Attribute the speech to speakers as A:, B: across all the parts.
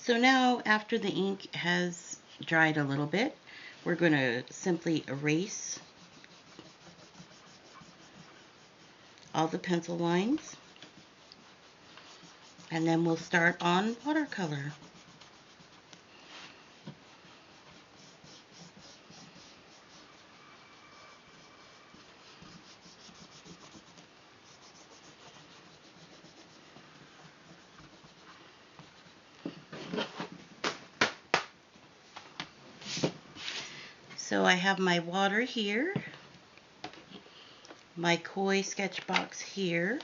A: So now, after the ink has dried a little bit, we're going to simply erase all the pencil lines, and then we'll start on watercolor. So I have my water here, my Koi sketch box here,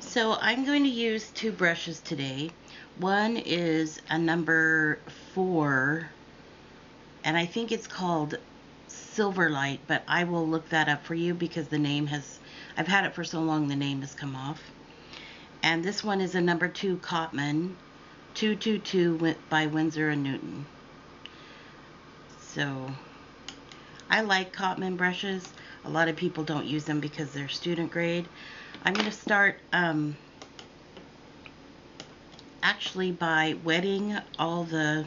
A: so I'm going to use two brushes today. One is a number 4, and I think it's called Silverlight, but I will look that up for you because the name has, I've had it for so long the name has come off. And this one is a number 2 Cotman 222 by Winsor & Newton. So I like Cotman brushes. A lot of people don't use them because they're student grade. I'm going to start actually by wetting all the,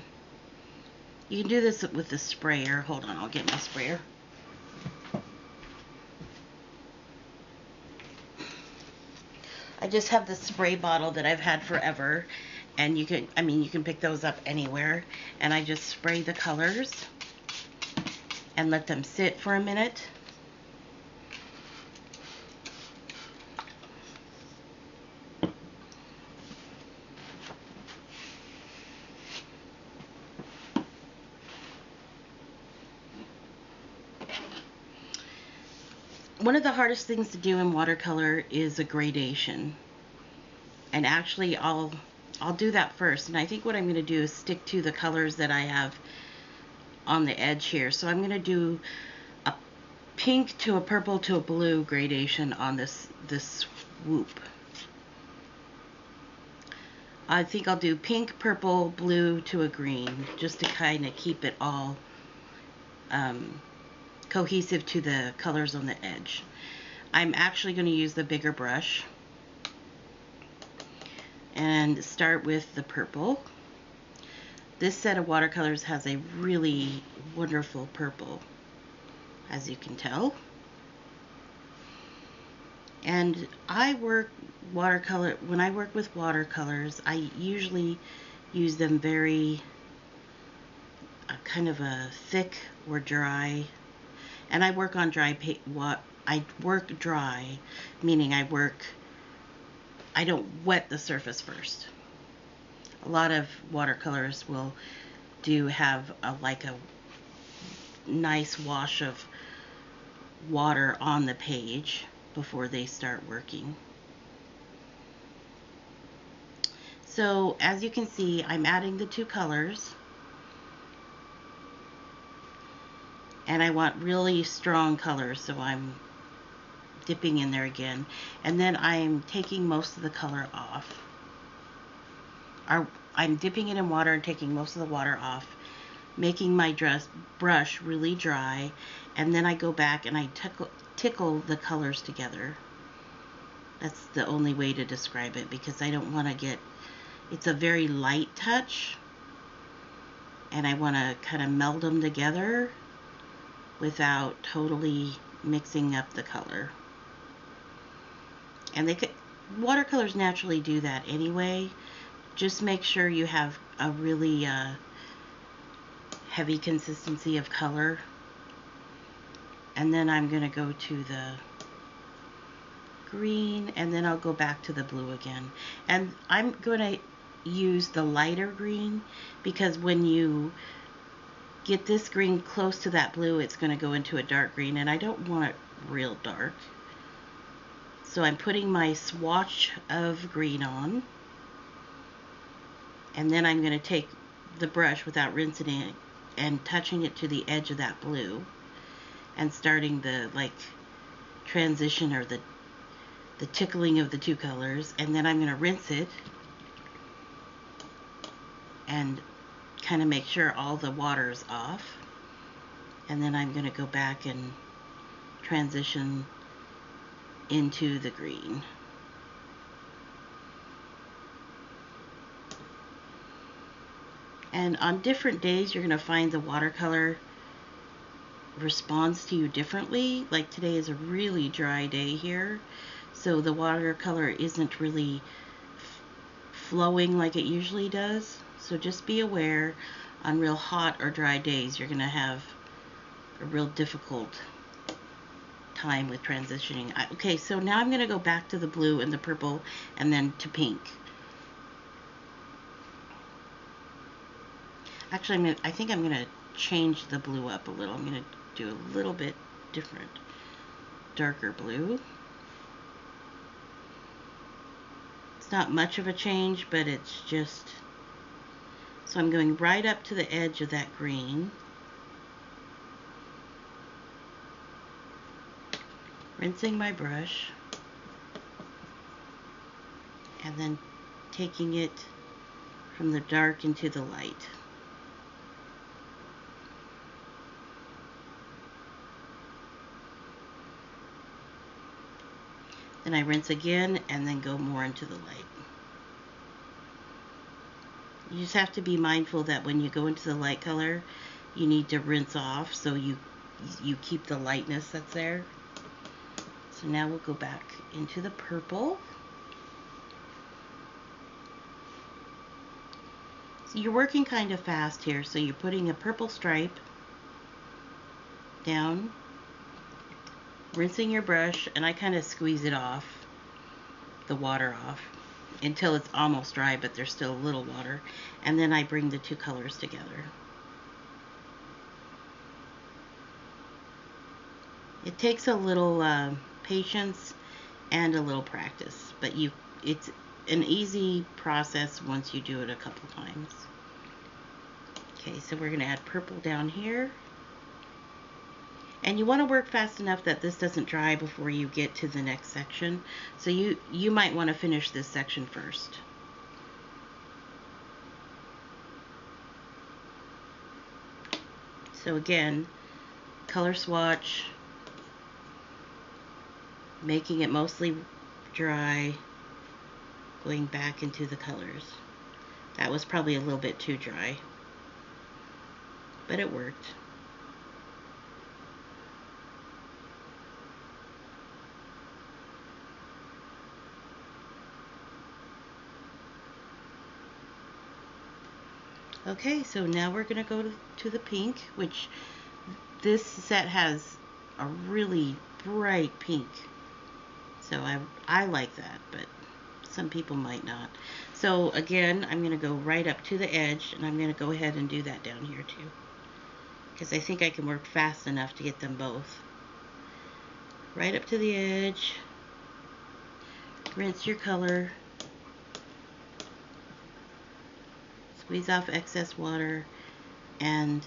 A: you can do this with the sprayer. Hold on, I'll get my sprayer. I just have the spray bottle that I've had forever, and you can, you can pick those up anywhere, and I just spray the colors and let them sit for a minute. One of the hardest things to do in watercolor is a gradation. And actually I'll do that first. And I think what I'm going to do is stick to the colors that I have on the edge here. So I'm going to do a pink to a purple to a blue gradation on this swoop. I think I'll do pink, purple, blue to a green, just to kind of keep it all cohesive to the colors on the edge. I'm actually going to use the bigger brush and start with the purple. This set of watercolors has a really wonderful purple, as you can tell. And I work watercolor, when I work with watercolors, I usually use them very kind of a thick or dry. And I work on dry I work dry, meaning I don't wet the surface first. A lot of watercolors will have like a nice wash of water on the page before they start working. So as you can see, I'm adding the two colors, and I want really strong colors, so I'm dipping in there again, and then I'm taking most of the color off. I'm dipping it in water and taking most of the water off, making my brush really dry, and then I go back and I tickle the colors together. That's the only way to describe it, because I don't want to get, it's a very light touch, and I want to kind of meld them together without totally mixing up the color. And watercolors naturally do that anyway. Just make sure you have a really heavy consistency of color. And then I'm going to go to the green, and then I'll go back to the blue again. And I'm going to use the lighter green, because when you get this green close to that blue, it's going to go into a dark green, and I don't want it real dark. So I'm putting my swatch of green on, and then I'm going to take the brush without rinsing it and touching it to the edge of that blue and starting the transition, or the tickling of the two colors, and then I'm going to rinse it and kind of make sure all the water is off. And then I'm going to go back and transition into the green. And on different days, you're going to find the watercolor responds to you differently. Like today is a really dry day here, so the watercolor isn't really flowing like it usually does. So just be aware, on real hot or dry days, you're going to have a real difficult time with transitioning. Okay, so now I'm going to go back to the blue and the purple and then to pink. Actually, I think I'm going to change the blue up a little. I'm going to do a little bit different, darker blue. It's not much of a change, but it's just, so I'm going right up to the edge of that green. Rinsing my brush, and then taking it from the dark into the light. Then I rinse again and then go more into the light. You just have to be mindful that when you go into the light color, you need to rinse off so you keep the lightness that's there. So now we'll go back into the purple. So you're working kind of fast here, so you're putting a purple stripe down, rinsing your brush, and I kind of squeeze it off, the water off, until it's almost dry, but there's still a little water, and then I bring the two colors together. It takes a little patience and a little practice, but it's an easy process once you do it a couple times. Okay, so we're going to add purple down here. And you want to work fast enough that this doesn't dry before you get to the next section. So you might want to finish this section first. So again, color swatch, making it mostly dry, going back into the colors. That was probably a little bit too dry, but it worked. Okay, so now we're going to go to the pink, which this set has a really bright pink. So I like that, but some people might not. So again, I'm going to go right up to the edge, and I'm going to go ahead and do that down here too, because I think I can work fast enough to get them both. Right up to the edge, rinse your color, squeeze off excess water, and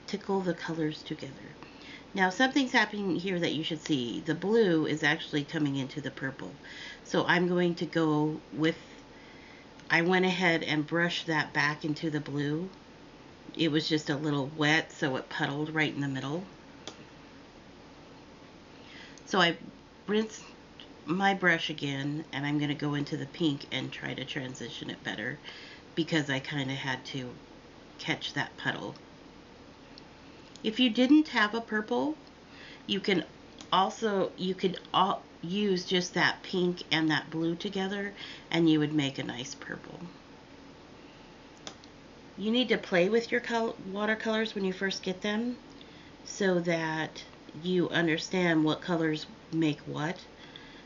A: tickle the colors together. Now something's happening here that you should see. The blue is actually coming into the purple. So I'm going to go with, I went ahead and brushed that back into the blue. It was just a little wet, so it puddled right in the middle. So I rinsed my brush again, and I'm going to go into the pink and try to transition it better, because I kind of had to catch that puddle. If you didn't have a purple, you could use just that pink and that blue together, and you would make a nice purple. You need to play with your watercolors when you first get them, so that you understand what colors make what.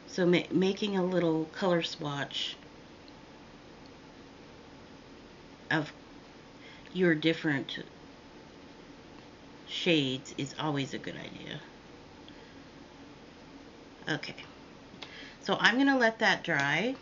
A: So making a little color swatch of your different shades is always a good idea. Okay, so I'm going to let that dry,